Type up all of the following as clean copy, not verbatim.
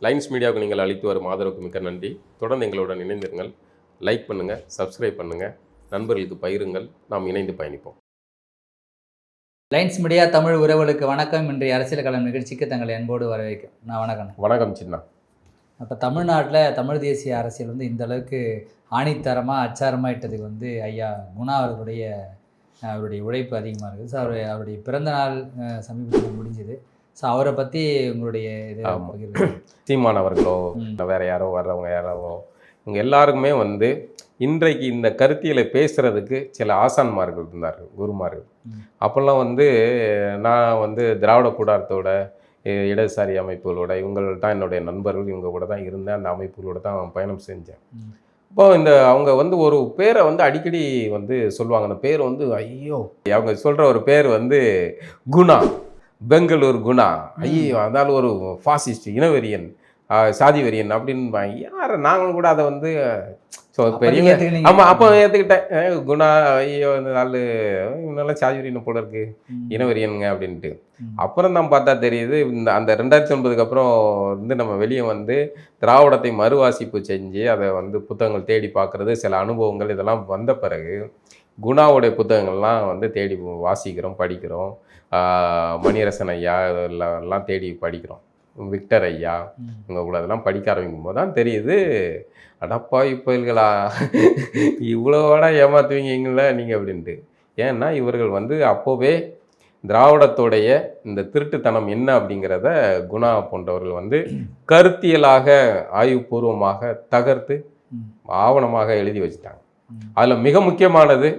Lines மீடியாவுக்கு நீங்கள் அளித்து வரும் ஆதரவுக்கு மிக்க நன்றி. தொடர்ந்து எங்களுடன் இணைந்திருங்கள். லைக் பண்ணுங்கள், சப்ஸ்கிரைப் பண்ணுங்கள், நண்பர்களுக்கு பகிருங்கள். நாம் இணைந்து பயணிப்போம். லைன்ஸ் மீடியா தமிழ் உறவுகளுக்கு வணக்கம். இன்றைய அரசியல் களம் நிகழ்ச்சிக்கு தங்களை அன்போடு வரவேற்கும். நான் வணக்கம். வணக்கம் சின்ன. அப்போ தமிழ்நாட்டில் தமிழ் தேசிய அரசியல் வந்து இந்த அளவுக்கு ஆணித்தரமாக அச்சாரமாக இட்டதுக்கு ஐயா குணா அவருடைய உழைப்பு அதிகமாக இருக்குது. ஸோ அவருடைய பிறந்த நாள் சமீபத்தில் முடிஞ்சுது. ஸோ அவரை பற்றி உங்களுடைய இது சீமான் அவர்களோ வேறு யாரோ வர்றவங்க யாரோ இவங்க எல்லாருக்குமே இன்றைக்கு இந்த கருத்தியலை பேசுகிறதுக்கு சில ஆசான்மார்கள் இருந்தார்கள், குருமார்கள். அப்போல்லாம் நான் திராவிட கூடாரத்தோட இடதுசாரி அமைப்புகளோட இவங்கள தான் என்னுடைய நண்பர்கள், இவங்க கூட தான் இருந்தேன். அந்த அமைப்புகளோட தான் பயணம் செஞ்சேன். இப்போ அவங்க ஒரு பேரை அடிக்கடி சொல்லுவாங்க. அந்த பேர் ஐயோ, அவங்க சொல்கிற ஒரு பேர் குணா, பெங்களூர் குணா. ஐயோ, அதால் ஒரு ஃபாசிஸ்ட், இனவெறியன், சாதி வெறியன் அப்படின்னு யார் நாங்களும் கூட அதை ஸோ பெரிய ஆமாம் அப்போ ஏற்றுக்கிட்டேன். குணா ஐயோ இந்த நாள் இவனெல்லாம் சாதி வெறியன் போல இருக்கு, இனவெறியனுங்க அப்படின்ட்டு. அப்புறம் தான் பார்த்தா தெரியுது, அந்த 2009 அப்புறம் நம்ம வெளியே திராவிடத்தை மறுவாசிப்பு செஞ்சு அதை புத்தகங்கள் தேடி பார்க்குறது, சில அனுபவங்கள் இதெல்லாம் வந்த பிறகு குணாவுடைய புத்தகங்கள்லாம் தேடி வாசிக்கிறோம், படிக்கிறோம். மணியரசன் ஐயா இதெல்லாம் தேடி படிக்கிறோம், விக்டர் ஐயா இவங்க கூட அதெல்லாம் படிக்க ஆரம்பிக்கும் போது தான் தெரியுது, அடப்பா இப்போங்களா இவ்வளோட ஏமாத்துவீங்களா நீங்கள் அப்படின்ட்டு. ஏன்னா இவர்கள் அப்போவே திராவிடத்தோடைய இந்த திருட்டுத்தனம் என்ன அப்படிங்கிறத குணா போன்றவர்கள் கருத்தியலாக ஆய்வுபூர்வமாக தகர்த்து ஆவணமாக எழுதி வச்சுட்டாங்க. அதில் மிக முக்கியமானது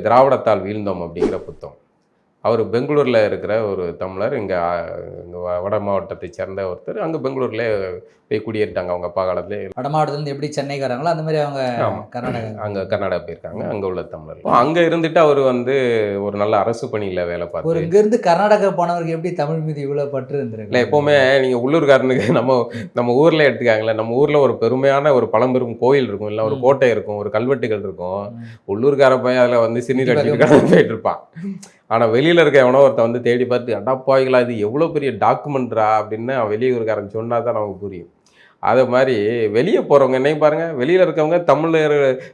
திராவிடத்தால் வீழ்ந்தோம் அப்படிங்கிற புத்தகம். அவர் பெங்களூரில் இருக்கிற ஒரு தமிழர், இங்கே வட மாவட்டத்தை சேர்ந்த ஒருத்தர். அங்கே பெங்களூர்ல போய் குடியேறிட்டாங்க அவங்க அப்பா காலத்துல. வட மாவட்டத்துலேருந்து எப்படி சென்னைக்காரங்களோ அந்த மாதிரி அவங்க கர்நாடகா, அங்கே கர்நாடகா போயிருக்காங்க. அங்கே உள்ள தமிழர் அங்கே இருந்துட்டு அவர் ஒரு நல்ல அரசு பணியில் வேலை பார்த்து. ஒரு இங்கேருந்து கர்நாடகா போனவருக்கு எப்படி தமிழ் மீது இவ்வளோ பற்று இருந்துருக்கு? இல்லை, எப்போவுமே நீங்கள் உள்ளூர்காரனுக்கு நம்ம ஊரில் எடுத்துக்காங்களே, நம்ம ஊரில் ஒரு பெருமையான ஒரு பழம்பெரும் கோயில் இருக்கும், இல்லை ஒரு கோட்டை இருக்கும், ஒரு கல்வெட்டுகள் இருக்கும். உள்ளூர்கார போய் அதில் சினிர் அடிச்சுட்டு போயிட்டு இருப்பான். ஆனால் வெளியில் இருக்க எவனோ ஒருத்தன் தேடி பார்த்து அடாப்பாய்களா இது எவ்வளோ பெரிய டாக்குமெண்ட்ரா அப்படின்னு வெளியூர்காரன் சொன்னால் தான் நமக்கு புரியும். அது மாதிரி வெளியே போகிறவங்க என்னையும் பாருங்கள், வெளியில் இருக்கவங்க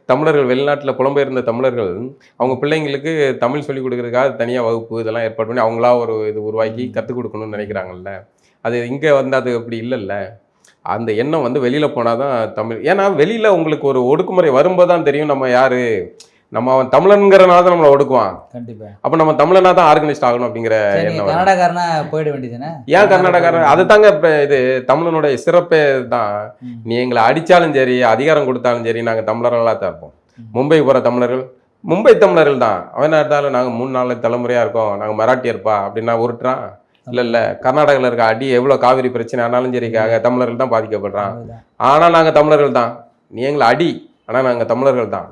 தமிழர்கள் வெளிநாட்டில் புலம்பெயர்ந்த தமிழர்கள் அவங்க பிள்ளைங்களுக்கு தமிழ் சொல்லிக் கொடுக்குறதுக்காக தனியாக வகுப்பு இதெல்லாம் ஏற்பாடு பண்ணி அவங்களா ஒரு இது உருவாக்கி கற்றுக் கொடுக்கணும்னு நினைக்கிறாங்கல்ல. அது இங்கே அது அப்படி இல்லைல்ல. அந்த எண்ணம் வெளியில் போனால் தான் தமிழ். ஏன்னா வெளியில் உங்களுக்கு ஒரு ஒடுக்குமுறை வரும்போது தான் தெரியும் நம்ம யார். நம்ம அவன் தமிழன்கிறனால தான் நம்மளை ஒடுக்குவான். கண்டிப்பா. அப்போ நம்ம தமிழனா தான் ஆர்கனைஸ்ட் ஆகணும் அப்படிங்கிற எண்ணம். கர்நாடகாரனா போயிட வேண்டியதுதானே? ஏன் கர்நாடகாரன்? அது தாங்க இப்போ இது தமிழனுடைய சிறப்பே தான். நீ எங்களை அடித்தாலும் சரி, அதிகாரம் கொடுத்தாலும் சரி, நாங்கள் தமிழர்களாக தான் இருப்போம். மும்பை போகிற தமிழர்கள் மும்பை தமிழர்கள் தான். அவன் இருந்தாலும் நாங்கள் 3-4 தலைமுறையாக இருக்கோம், நாங்கள் மராட்டியர்ப்பா அப்படின்னா உருட்டுறான். இல்லை கர்நாடகாவில் இருக்க அடி எவ்வளோ காவிரி பிரச்சனை ஆனாலும் சரி தமிழர்கள் தான் பாதிக்கப்படுறான். ஆனால் நாங்கள் தமிழர்கள் தான், நீ எங்களை அடி, ஆனால் நாங்கள் தமிழர்கள் தான்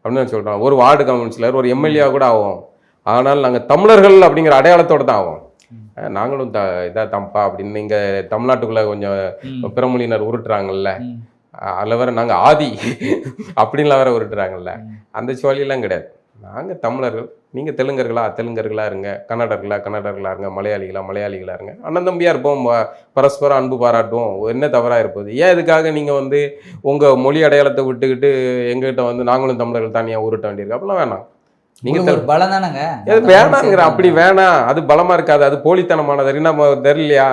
அப்படின்னு சொல்கிறோம். ஒரு வார்டு கவுன்சிலர், ஒரு எம்எல்ஏ கூட ஆகும், ஆனால் நாங்கள் தமிழர்கள் அப்படிங்கிற அடையாளத்தோடு தான் ஆகும். நாங்களும் இதாக தம்பா அப்படின்னு இங்கே தமிழ்நாட்டுக்குள்ளே கொஞ்சம் பிறமொழியினர் உருட்டுறாங்கல்ல, அதில் வேற நாங்கள் ஆதி அப்படின்லாம் வேற உருட்டுறாங்கல்ல. அந்த சோழியெல்லாம் கிடையாது. நாங்கள் தமிழர்கள், நீங்கள் தெலுங்கர்களா இருங்க, கன்னடர்களா இருங்க, மலையாளிகளா இருங்க, அண்ணன் தம்பியாக இருப்போம், பரஸ்பரம் அன்பு பாராட்டுவோம். என்ன தவறாக இருப்பது? ஏன் இதுக்காக நீங்கள் உங்கள் மொழி அடையாளத்தை விட்டுக்கிட்டு எங்ககிட்ட நாங்களும் தமிழர்கள் தனியாக உருட்ட வேண்டியிருக்கு? அப்படிலாம் வேணாம். நீங்கள் பலம் தானேங்க, அது வேணாங்கிற. அப்படி வேணாம், அது பலமாக இருக்காது, அது போலித்தனமானது. நம்ம தெரியலையா?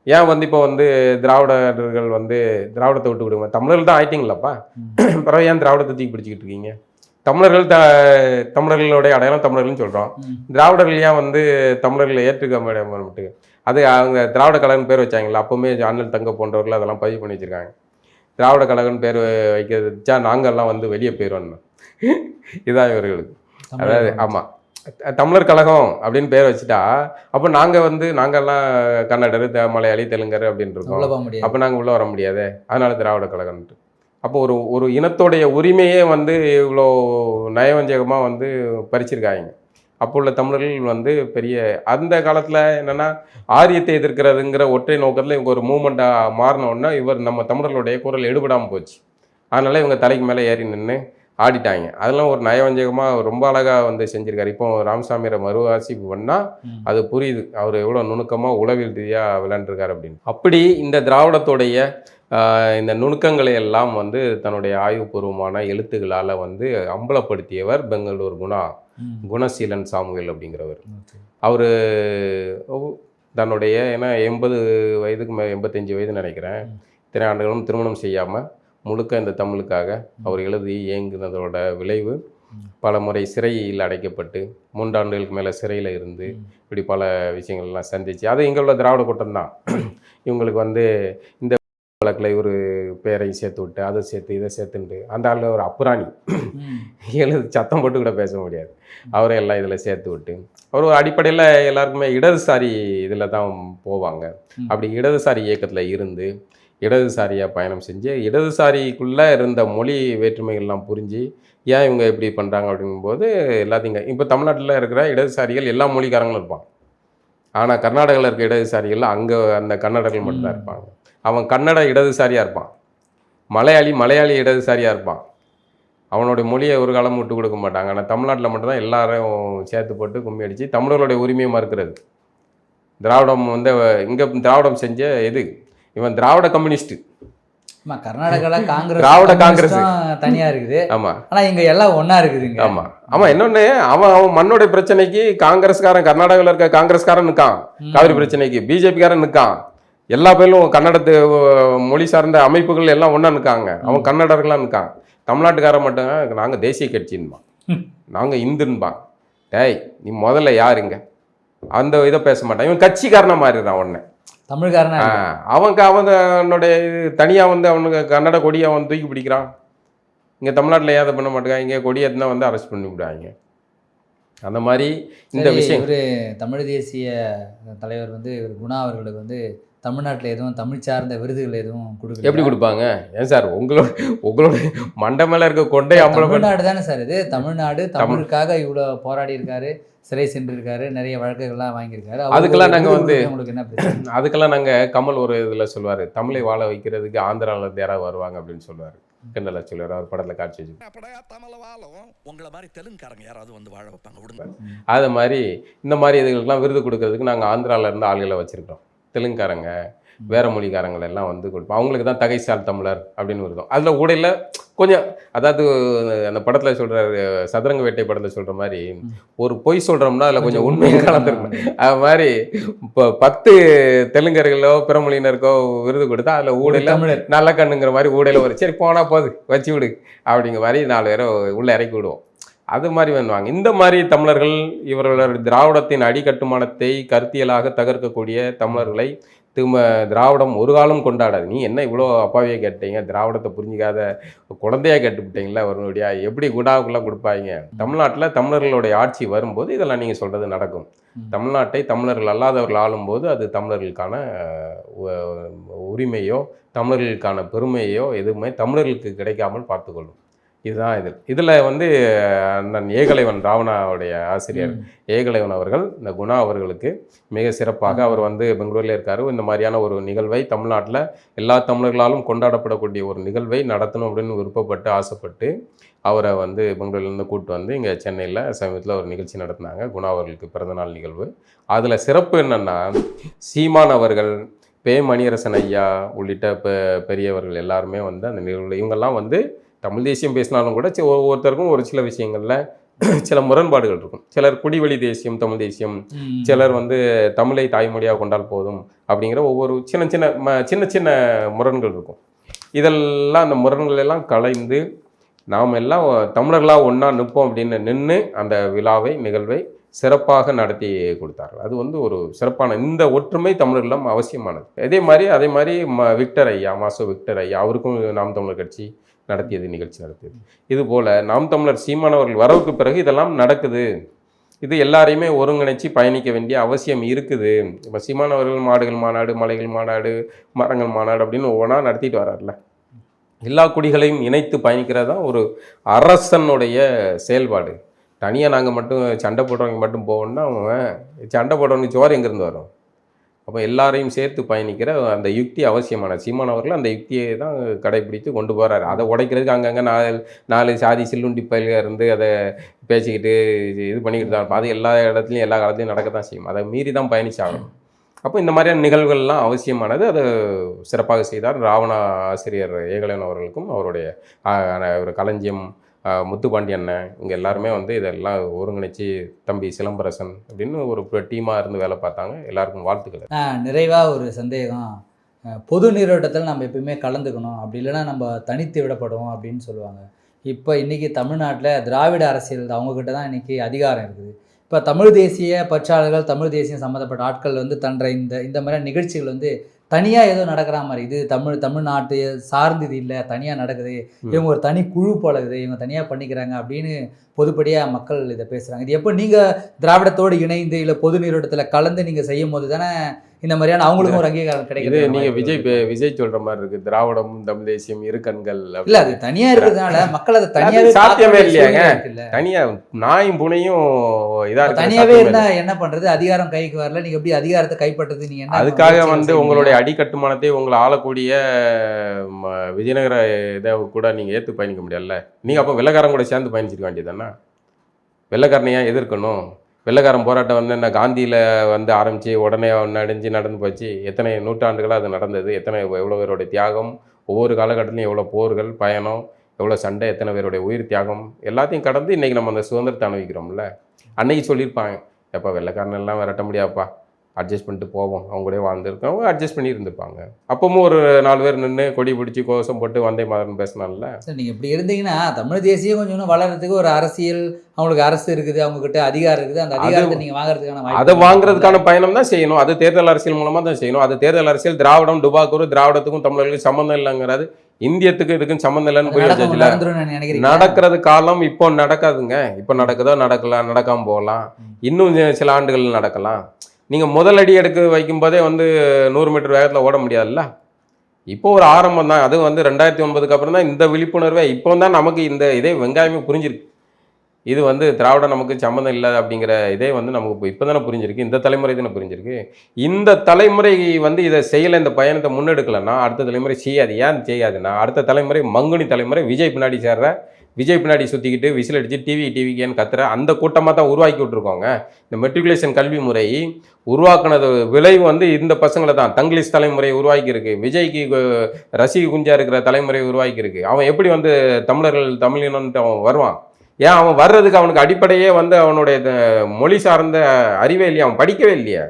ஏன் இப்போ திராவிடர்கள் திராவிடத்தை விட்டு விடுங்க, தமிழர்கள் தான் ஆயிட்டீங்களப்பா, பிறகு ஏன் திராவிடத்தை தூக்கி பிடிச்சிக்கிட்டு இருக்கீங்க? தமிழர்கள் தமிழர்களுடைய அடையாளம் தமிழர்கள்னு சொல்கிறோம். திராவிடர்கள் ஏன் தமிழர்களை ஏற்றுக்க முடியாது? அது அவங்க திராவிட கழகம் பேர் வச்சாங்களா? அப்போவுமே அண்ணல் தங்க போன்றவர்கள் அதெல்லாம் பதிவு பண்ணி வச்சுருக்காங்க. திராவிட கழகம் பேர் வைக்கிறது வச்சா நாங்கள்லாம் வெளியே போயிடுவோம். இதுதான் இவர்களுக்கு. அதாவது ஆமாம், தமிழர் கழகம் அப்படின்னு பேர் வச்சுட்டா அப்போ நாங்கள்லாம் கன்னடர், மலையாளி, தெலுங்கர் அப்படின்னு இருக்கோம். அப்போ நாங்கள் உள்ளே வர முடியாது, அதனால திராவிட கழகம்ன்ட்டு. அப்போ ஒரு இனத்தோடைய உரிமையே இவ்வளோ நயவஞ்சகமாக பறிச்சிருக்காங்க. அப்போ உள்ள தமிழர்கள் பெரிய அந்த காலத்தில் என்னென்னா ஆரியத்தை எதிர்க்கிறதுங்கிற ஒற்றை நோக்கத்தில் இவங்க ஒரு மூமெண்ட்டாக மாறினோன்னா நம்ம தமிழர்களுடைய குரல் எடுபடாமல் போச்சு. அதனால இவங்க தலைக்கு மேலே ஏறி நின்று ஆடிட்டாங்க. அதெல்லாம் ஒரு நயவஞ்சகமாக ரொம்ப அழகாக வந்து செஞ்சுருக்காரு. இப்போ ராமசாமியை மறுவாசிப்பு பண்ணால் அது புரியுது அவர் எவ்வளோ நுணுக்கமாக உளவியல் ரீதியாக விளையாண்டுருக்காரு அப்படின்னு. அப்படி இந்த திராவிடத்துடைய இந்த நுணுக்கங்களை எல்லாம் வந்து தன்னுடைய ஆய்வுபூர்வமான எழுத்துக்களால் வந்து அம்பலப்படுத்தியவர் பெங்களூர் குணசீலன் சாமுவேல் அப்படிங்கிறவர். அவர் தன்னுடைய ஏன்னா 80 வயதுக்கு 85 வயது நினைக்கிறேன், இத்தனை ஆண்டுகளும் திருமணம் செய்யாமல் முழுக்க இந்த தமிழுக்காக அவர் எழுதி இயங்குனதோட விளைவு பல முறை சிறையில் அடைக்கப்பட்டு 3 ஆண்டுகளுக்கு மேலே சிறையில் இருந்து இப்படி பல விஷயங்கள்லாம் சந்திச்சு, அது இங்கே உள்ள திராவிட கூட்டம் தான். இவங்களுக்கு வந்து இந்த வழக்கில் ஒரு பேரையும் சேர்த்து விட்டு அதை சேர்த்து இதை சேர்த்துட்டு அந்த ஆள் ஒரு அப்புராணி சத்தம் போட்டு கூட பேச முடியாது, அவரை எல்லாம் இதில் சேர்த்து விட்டு அவர் அடிப்படையில் எல்லாருக்குமே இடதுசாரி இதில் தான் போவாங்க. அப்படி இடதுசாரி இயக்கத்தில் இருந்து இடதுசாரியாக பயணம் செஞ்சு இடதுசாரிக்குள்ளே இருந்த மொழி வேற்றுமைகள்லாம் புரிஞ்சு ஏன் இவங்க இப்படி பண்ணுறாங்க அப்படிங்கும்போது எல்லாத்தையும் இப்போ தமிழ்நாட்டில் இருக்கிற இடதுசாரிகள் எல்லா மொழிக்காரங்களும் இருப்பாங்க. ஆனால் கர்நாடகாவில் இருக்க இடதுசாரிகள் அங்கே அந்த கன்னடர்கள் மட்டும்தான் இருப்பாங்க. அவன் கன்னட இடதுசாரியாக இருப்பான், மலையாளி இடதுசாரியாக இருப்பான், அவனுடைய மொழியை ஒரு காலம் விட்டு கொடுக்க மாட்டாங்க. ஆனால் தமிழ்நாட்டில் மட்டும்தான் எல்லாரும் சேர்த்து போட்டு கும்மி அடித்து தமிழர்களுடைய உரிமையை மறுக்கிறது. திராவிடம் வந்து இங்கே திராவிடம் செஞ்ச எது இவன் திராவிட கம்யூனிஸ்ட். கர்நாடகாவில் காங்கிரஸ் திராவிட காங்கிரஸ் தனியாக இருக்குது. ஆமாம், ஆனால் இங்கே எல்லாம் ஒன்றா இருக்குதுங்க. ஆமாம் இன்னொன்று அவன் மண்ணுடைய பிரச்சனைக்கு காங்கிரஸ்காரன் கர்நாடகாவில் இருக்க காங்கிரஸ்காரன் நிற்கான், காவிரி பிரச்சனைக்கு பிஜேபிக்காரன் நிற்கான், எல்லா பேரும் கன்னடத்து மொழி சார்ந்த அமைப்புகள் எல்லாம் ஒன்றா நிற்காங்க. அவன் கன்னடர்களாக நிற்கான். தமிழ்நாட்டுக்காரன் மட்டும் நாங்கள் தேசிய கட்சின்பான், நாங்கள் இந்துன்பான். டேய் நீ முதல்ல யாருங்க அந்த இதை பேச மாட்டான். இவன் கட்சிக்காரனாக மாறிடுறான் உடனே தமிழ்காரனா. அவனுடைய தனியாக வந்து அவனுக்கு கன்னட கொடியை அவன் தூக்கி பிடிக்கிறான். இங்கே தமிழ்நாட்டில் ஏதை பண்ண மாட்டேங்க, இங்கே கொடியை தான் வந்து அரெஸ்ட் பண்ணி விடுவாங்க. அந்த மாதிரி இந்த விஷயம் ஒரு தமிழ் தேசிய தலைவர் வந்து குணா அவர்களுக்கு வந்து தமிழ்நாட்டில் எதுவும் தமிழ் சார்ந்த விருதுகள் எதுவும் கொடுக்க எப்படி கொடுப்பாங்க? ஏன் சார் உங்களோட மண்டை மேலே இருக்க கொண்டை அம்பலம் தமிழ்நாடு தானே சார் இது? தமிழ்நாடு தமிழுக்காக இவ்வளோ போராடி இருக்காரு, சிறை சென்றிருக்காரு, நிறைய வழக்குகள்லாம் வாங்கியிருக்காரு. அதுக்கெல்லாம் நாங்கள் வந்து உங்களுக்கு என்ன பிரச்சனை? அதுக்கெல்லாம் நாங்கள் கமல் ஒரு இதில் சொல்லுவார், தமிழை வாழ வைக்கிறதுக்கு ஆந்திராவில் யாராவது வருவாங்க அப்படின்னு சொல்லுவார். கிண்டலா சொல்லுவார், அவர் படத்தில் காட்சி வச்சு. உங்களை மாதிரி தெலுங்குக்காரங்க யாராவது வந்து வாழ வைப்பாங்க விடுங்க. அது மாதிரி இந்த மாதிரி இதுகளுக்கெல்லாம் விருது கொடுக்கறதுக்கு நாங்கள் ஆந்திராவில் இருந்து ஆளுகளை வச்சுருக்கோம். தெலுங்குக்காரங்க வேற மொழிக்காரங்களை எல்லாம் வந்து கொடுப்போம். அவங்களுக்கு தான் தகைசால் தமிழர் அப்படின்னு வருதும். அதில் ஊடையில் கொஞ்சம் அதாவது அந்த படத்தில் சொல்கிறார், சதுரங்க வேட்டை படத்தில் சொல்கிற மாதிரி ஒரு பொய் சொல்கிறோம்னா அதில் கொஞ்சம் உண்மையை கலந்துருக்கும். அது மாதிரி இப்போ 10 தெலுங்கர்களோ பிற மொழியினருக்கோ விருது கொடுத்தா அதில் ஊடையில் நல்ல கண்ணுங்கிற மாதிரி ஊடையில் ஒரு சரி போனால் போது வச்சு விடு அப்படிங்கிற மாதிரி 4 பேரை உள்ளே இறக்கி விடுவோம். அது மாதிரி பண்ணுவாங்க. இந்த மாதிரி தமிழர்கள் இவர்களோட திராவிடத்தின் அடிக்கட்டுமானத்தை கருத்தியலாக தகர்க்கக்கூடிய தமிழர்களை திராவிடம் ஒரு காலம் கொண்டாடாது. நீ என்ன இவ்வளோ அப்பாவியாக கேட்டீங்க, திராவிடத்தை புரிஞ்சிக்காத குழந்தையாக கேட்டுவிட்டீங்களா, அவர்களுடைய எப்படி குணாவுக்கெல்லாம் கொடுப்பாங்க. தமிழ்நாட்டில் தமிழர்களுடைய ஆட்சி வரும்போது இதெல்லாம் நீங்கள் சொல்கிறது நடக்கும். தமிழ்நாட்டை தமிழர்கள் அல்லாதவர்கள் ஆளும்போது அது தமிழர்களுக்கான உரிமையோ தமிழர்களுக்கான பெருமையோ எதுவுமே தமிழர்களுக்கு கிடைக்காமல் பார்த்துக்கொள்ளும். இதுதான் இதில் வந்து அண்ணன் ஏகலைவன் ராவணாவுடைய ஆசிரியர் ஏகலைவன் அவர்கள் இந்த குணா அவர்களுக்கு மிக சிறப்பாக அவர் வந்து பெங்களூரில் இருக்கார். இந்த மாதிரியான ஒரு நிகழ்வை தமிழ்நாட்டில் எல்லா தமிழர்களாலும் கொண்டாடப்படக்கூடிய ஒரு நிகழ்வை நடத்தணும் அப்படின்னு விருப்பப்பட்டு ஆசைப்பட்டு அவரை வந்து பெங்களூர்லேருந்து கூப்பிட்டு வந்து இங்கே சென்னையில் சமீபத்தில் ஒரு நிகழ்ச்சி நடத்தினாங்க, குணா அவர்களுக்கு பிறந்தநாள் நிகழ்வு. அதில் சிறப்பு என்னென்னா சீமான் அவர்கள், மணியரசன் ஐயா உள்ளிட்ட பெரியவர்கள் எல்லாருமே வந்து அந்த நிகழ்வில் இவங்கெல்லாம் வந்து தமிழ் தேசியம் பேசினாலும் கூட ஒவ்வொருத்தருக்கும் ஒரு சில விஷயங்களில் சில முரண்பாடுகள் இருக்கும். சிலர் குடிவெளி தேசியம் தமிழ் தேசியம், சிலர் வந்து தமிழை தாய்மொழியாக கொண்டால் போதும் அப்படிங்கிற ஒவ்வொரு சின்ன சின்ன முரண்கள் இருக்கும். இதெல்லாம் அந்த முரண்கள் எல்லாம் கலைந்து நாம் எல்லாம் தமிழர்களாக ஒன்றா நிற்போம் அப்படின்னு நின்று அந்த நிகழ்வை சிறப்பாக நடத்தி கொடுத்தார்கள். அது வந்து ஒரு சிறப்பான இந்த ஒற்றுமை தமிழர்களும் அவசியமானது. அதே மாதிரி விக்டர் ஐயா, விக்டர் ஐயா அவருக்கும் நாம் தமிழர் கட்சி நடத்தியது, நிகழ்ச்சி நடத்தியது. இதுபோல் நாம் தமிழர் சீமானவர்கள் வரவுக்கு பிறகு இதெல்லாம் நடக்குது. இது எல்லாரையுமே ஒருங்கிணைச்சி பயணிக்க வேண்டிய அவசியம் இருக்குது. இப்போ சீமானவர்கள் மாடுகள் மாநாடு, மலைகள் மாநாடு, மரங்கள் மாநாடு அப்படின்னு ஒவ்வொன்றா நடத்திட்டு வர்றாருல, எல்லா குடிகளையும் இணைத்து பயணிக்கிறது தான் ஒரு அரசனுடைய செயல்பாடு. தனியாக நாங்கள் மட்டும் சண்டை போடுறவங்க மட்டும் போவோம்னா அவன் சண்டை போடுறவனுக்கு சோறு எங்கேருந்து வரும்? அப்போ எல்லாரையும் சேர்த்து பயணிக்கிற அந்த யுக்தி அவசியமானது. சீமான் அவர்கள் அந்த யுக்தியை தான் கடைபிடித்து கொண்டு போகிறாரு. அதை உடைக்கிறதுக்கு அங்கங்கே நாலு சாதி சில்லுண்டி பயில்க இருந்து அதை பேசிக்கிட்டு இது பண்ணிக்கிட்டு தான் இருப்போம். அது எல்லா இடத்துலையும் எல்லா காலத்துலையும் நடக்க தான் செய்யும். அதை மீறி தான் பயணிச்சாகணும். அப்போ இந்த மாதிரியான நிகழ்வுகள்லாம் அவசியமானது. அதை சிறப்பாக செய்தார். ராவணா ஆசிரியர் ஏகலைவன் அவர்களுக்கும் அவருடைய ஒரு களஞ்சியம் முத்துப்பாண்டி அண்ணன் இங்கே எல்லாருமே வந்து இதெல்லாம் ஒருங்கிணைச்சி தம்பி சிலம்பரசன் அப்படின்னு ஒரு டீமாக இருந்து வேலை பார்த்தாங்க. எல்லாருக்கும் வாழ்த்துக்கள். நிறைவாக ஒரு சந்தேகம், பொது நீரோட்டத்தில் நம்ம எப்பயுமே கலந்துக்கணும், அப்படி இல்லைன்னா நம்ம தனித்து விடப்படுவோம் அப்படின்னு சொல்லுவாங்க. இப்போ இன்றைக்கி தமிழ்நாட்டில் திராவிட அரசியல் அவங்கக்கிட்ட தான் இன்றைக்கி அதிகாரம் இருக்குது. இப்போ தமிழ் தேசிய பற்றாளர்கள், தமிழ் தேசியம் சம்மந்தப்பட்ட ஆட்கள் வந்து தன்ற இந்த மாதிரியான நிகழ்ச்சிகள் வந்து தனியாக ஏதோ நடக்கிற மாதிரி, இது தமிழ்நாட்டு சார்ந்தது இல்லை, தனியாக நடக்குது, இவங்க ஒரு தனி குழு போலகுது, இவங்க தனியாக பண்ணிக்கிறாங்க அப்படின்னு பொதுப்படியாக மக்கள் இதை பேசுகிறாங்க. இது எப்போ நீங்கள் திராவிடத்தோடு இணைந்து இல்லை பொது நீரோட்டத்தில் கலந்து நீங்கள் செய்யும் போது தானே இந்த மாதிரியான அவங்களுக்கும் ஒரு அங்கீகாரம் கிடைக்குது. நீங்கள் விஜய் சொல்கிற மாதிரி இருக்குது, திராவிடம் தமிழ் தேசியம் இரு கண்கள் இல்லை, அது தனியாக இருக்கிறதுனால மக்கள் அதை தனியாக சாத்தியமே இல்லையாங்க. தனியாக நாயும் புனையும் இதாக தனியாகவே இருந்தால் என்ன பண்ணுறது, அதிகாரம் கைக்கு வரல, நீங்கள் எப்படி அதிகாரத்தை கைப்பற்றுறது, நீங்கள் என்ன அதுக்காக வந்து உங்களுடைய அடிக்கட்டுமானத்தை உங்களை ஆளக்கூடிய விஜயநகர இதை கூட நீங்கள் ஏற்று பயணிக்க முடியல. நீங்கள் அப்போ வெள்ளைக்காரன் கூட சேர்ந்து பயணிச்சிருக்க வேண்டியதுதானே. வெள்ளைக்காரனை ஏன் எதிர்க்கணும்? வெள்ளைக்காரன் போராட்டம் வந்து என்ன காந்தியில் வந்து ஆரம்பித்து உடனே நடந்து போச்சு. எத்தனை நூற்றாண்டுகளாக அது நடந்தது, எவ்வளோ பேருடைய தியாகம், ஒவ்வொரு காலகட்டத்திலையும் எவ்வளோ போர்கள், பயணம், எவ்வளோ சண்டை, எத்தனை பேருடைய உயிர் தியாகம் எல்லாத்தையும் கடந்து இன்றைக்கி நம்ம அந்த சுதந்திரத்தை அனுபவிக்கிறோம்ல. அன்னைக்கு சொல்லியிருப்பாங்க, எப்போ வெள்ளைக்காரன் எல்லாம் விரட்ட முடியாப்பா, அட்ஜஸ்ட் பண்ணிட்டு போவோம், அவங்க கூட வாழ்ந்துருக்கவங்க அட்ஜஸ்ட் பண்ணி இருந்துப்பாங்க. அப்பவும் ஒரு 4 பேர் நின்று கொடி பிடிச்சி கோஷம் போட்டு வந்தே மாதிரின்னு பேசினால. சார் நீங்கள் இப்படி இருந்தீங்கன்னா தமிழ் தேசியம் கொஞ்சம் வளர்கிறதுக்கு ஒரு அரசியல், அவங்களுக்கு அரசு இருக்குது, அவங்ககிட்ட அதிகாரம் இருக்குது, அந்த அதிகாரத்தை நீங்கள் வாங்குறதுக்கான அதை வாங்குறதுக்கான பயணம் தான் செய்யணும். அது தேர்தல் அரசியல் மூலமாக தான் செய்யணும். அது தேர்தல் அரசியல் திராவிடம் டுபாக்கூர் திராவிடத்துக்கும் தமிழர்களுக்கும் சம்மந்தம் இல்லைங்கிறது, இந்தியத்துக்கு இதுக்கும் சம்மந்தம் இல்லைன்னு நடக்கிறது காலம் இப்போ நடக்காதுங்க. இப்போ நடக்குதோ நடக்கலாம், நடக்காமல் போகலாம், இன்னும் சில ஆண்டுகள் நடக்கலாம். நீங்கள் முதலடி எடுக்க வைக்கும்போதே வந்து 100 மீட்டர் வேகத்தில் ஓட முடியாதுல்ல. இப்போ ஒரு ஆரம்பம் தான். அது வந்து 2009க்கு அப்புறம் தான் இந்த விழிப்புணர்வே, இப்போ தான் நமக்கு இதே வெங்காயமே புரிஞ்சிருக்கு. இது வந்து திராவிடம் நமக்கு சம்மந்தம் இல்லை அப்படிங்கிற இதே வந்து நமக்கு இப்போ தானே புரிஞ்சிருக்கு. இந்த தலைமுறை தானே புரிஞ்சிருக்கு. இந்த தலைமுறை வந்து இதை செய்யலை, இந்த பயணத்தை முன்னெடுக்கலைன்னா அடுத்த தலைமுறை செய்யாது. ஏன் செய்யாதுன்னா அடுத்த தலைமுறை மங்குனி தலைமுறை, விஜய் பின்னாடி சேர்ற, விஜய் பின்னாடி சுற்றிக்கிட்டு விசில் அடித்து டிவிக்கேன்னு கத்துற அந்த கூட்டமாக தான் உருவாக்கி விட்ருக்கோங்க. இந்த மெட்ரிகுலேஷன் கல்வி முறை உருவாக்குனது விளைவு வந்து இந்த பசங்களை தான். தங்கிலீஷ் தலைமுறை உருவாக்கியிருக்கு, விஜய்க்கு ரசிக குஞ்சா இருக்கிற தலைமுறை உருவாக்கியிருக்கு. அவன் எப்படி வந்து தமிழினன்ட்டு அவன் வருவான்? ஏன் அவன் வர்றதுக்கு அவனுக்கு அடிப்படையே வந்து அவனுடைய மொழி சார்ந்த அறிவே இல்லையா, அவன் படிக்கவே இல்லையா,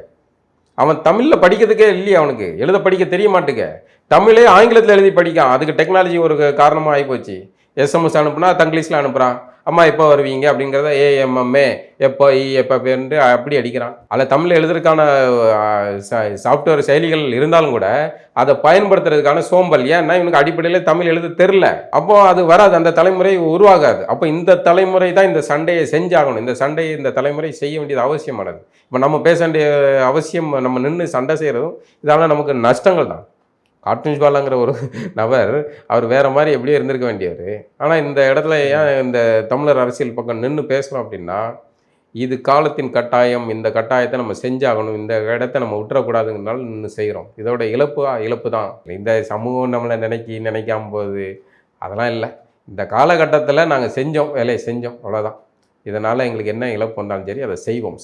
அவன் தமிழில் படிக்கிறதுக்கே இல்லையா, அவனுக்கு எழுத படிக்க தெரிய மாட்டுக்க, தமிழே ஆங்கிலத்தில் எழுதி படிக்கான். அதுக்கு டெக்னாலஜி ஒரு காரணமாக ஆகிப்போச்சு. SMS அனுப்புனா தங்கிலீஷில் அனுப்புகிறான். அம்மா எப்போ வருவீங்க அப்படிங்கிறத AMMA எப்போ பேருந்து அப்படி அடிக்கிறான். அதில் தமிழ் எழுதுறதுக்கான சாஃப்ட்வேர் செயலிகள் இருந்தாலும் கூட அதை பயன்படுத்துறதுக்கான சோம்பல். ஏன்னா இவனுக்கு அடிப்படையில் தமிழ் எழுத தெரில. அப்போ அது வராது, அந்த தலைமுறை உருவாகாது. அப்போ இந்த தலைமுறை தான் இந்த சண்டையை செஞ்சாகணும். இந்த சண்டையை இந்த தலைமுறை செய்ய வேண்டியது அவசியமானது. இப்போ நம்ம பேச வேண்டிய அவசியம், நம்ம நின்று சண்டை செய்கிறதும் இதனால் நமக்கு நஷ்டங்கள் தான். கார்ட்டூன்ஸ் பாலாங்கிற ஒரு நபர் அவர் வேறு மாதிரி எப்படியோ இருந்திருக்க வேண்டியவர். ஆனால் இந்த இடத்துல ஏன் இந்த தமிழர் அரசியல் பக்கம் நின்று பேசுகிறோம் அப்படின்னா, இது காலத்தின் கட்டாயம். இந்த கட்டாயத்தை நம்ம செஞ்சாகணும். இந்த இடத்த நம்ம விட்டுறக்கூடாதுங்கிறனால நின்று செய்கிறோம். இதோட இழப்பு தான். இந்த சமூகம் நம்மளை நினைக்காம போகுது, அதெல்லாம் இல்லை. இந்த காலகட்டத்தில் நாங்கள் வேலையை செஞ்சோம், அவ்வளோதான். இதனால் எங்களுக்கு என்ன இழப்பு வந்தாலும் சரி அதை செய்வோம்,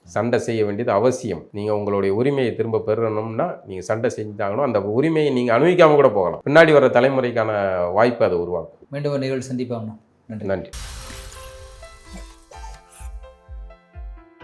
சண்டை செய்ய வேண்டியது அவசியம். நீங்கள் உங்களுடைய உரிமையை திரும்ப பெறணும்னா நீங்கள் சண்டை செஞ்சாகணும். அந்த உரிமையை நீங்கள் அனுபவிக்காமல் கூட போகலாம். பின்னாடி வர தலைமுறைக்கான வாய்ப்பு அதை உருவாக்கும். மீண்டும் ஒரு நிகழ்வு சந்திப்போம்னா. நன்றி.